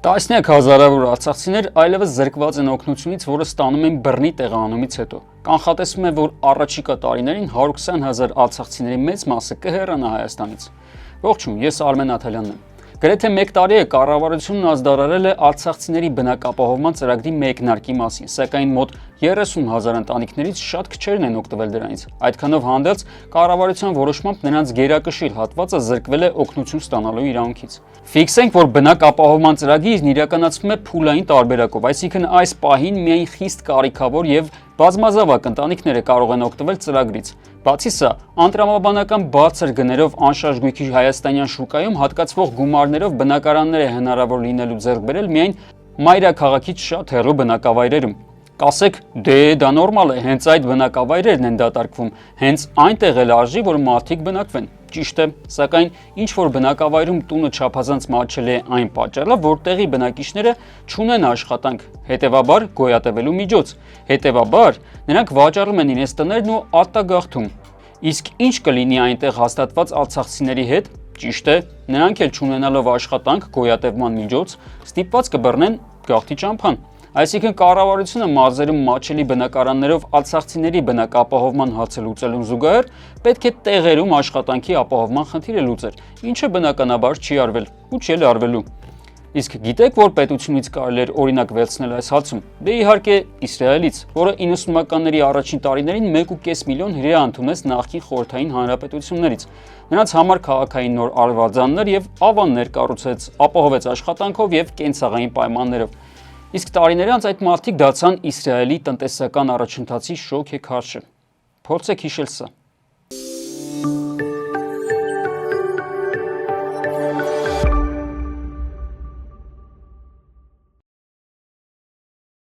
Տասնյակ հազարավոր արցախցիներ այլևս զրկված են օգնությունից, որը ստանում են բռնի տեղահանումից հետո։ Կանխատեսվում է, որ առաջիկա տարիներին 120,000 արցախցիների մեծ մասը կհեռանա Հայաստանից։ Ողջույն, ես Արմեն Աթալյանն եմ։ Գրեթե 1 տարի է կառավարությունն ազդարարել է արցախցիների բնակապահովման ծրագրի մեկնարկի մասին, սակայն մոտ 30,000 ընտանիքներից շատ քչերն են օգտվել դրանից։ Այդքանով հանդերձ կառավարության որոշմամբ նրանց գերակշիռ հատվածը զրկվել է օգնություն ստանալու իրավունքից։ Ֆիքսենք, որ բնակապահովման ծրագիրն իրականացվում է փուլային տարբերակով, այսինքն այս պահին միայն խիստ կարիքավոր եւ բազմազավակ ընտանիքները կարող են օգտվել ծրագրից։ Բացի սա, անտրամաբանական բարձր գներով անշարժ գույքի հայաստանյան շուկայում հատկացվող գումարներով բնակարաններ է հնարավոր լինելու ձեռք բերել միայն մայրաքաղաքից շատ հեռու բնակավայրերում։ Կասեք, դա նորմալ է, հենց այդ բնակավայրերն են դատարկվում, հենց այնտեղ էլ արժի, որ մարդիկ բնակվեն։ Ճիշտ է, սակայն ինչ որ բնակավայրում տունը չափազանց մատչել է այն պատճառով, որ տեղի բնակիչները չունեն աշխատանք, հետևաբար գոյատևելու միջոց, հետևաբար նրանք վաճառում են իրենց տներն ու արտագաղթում։ Իսկ ինչ կլինի այնտեղ հաստատված արցախցիների հետ։ Ճիշտ է, նրանք էլ չունենալով աշխատանք, գոյատևման միջոց, ստիպված կբռնեն գաղթի ճամփան։ Այսինքն կառավարությունը մարզերում մատչելի բնակարաններով արցախցիների բնակապահովման հարցը լուծելուն զուգահեռ պետք է տեղերում աշխատանքի ապահովման խնդիրը լուծեր, ինչը բնականաբար չի արվել ու չի էլ արվելու։ Իսկ գիտեք, որ պետությունից կարելի էր օրինակ վերցնել այս հարցում։ Դե իհարկե Իսրայելից, որը 90-ականների առաջին տարիներին 1.5 միլիոն հրեա ընդունեց նախկին խորհրդային հանրապետություններից։ Նրանց համար քաղաքային նոր արվարձաններ եւ ավաններ կառուցեց, ապահովեց աշխատանքով եւ կենցաղային պայմաններով։ Իսկ տարիներ անց այդ մարդիկ դարձան Իսրայելի տնտեսական առաջընթացի շոգ է քարշը։ Փորձեք հիշել սա։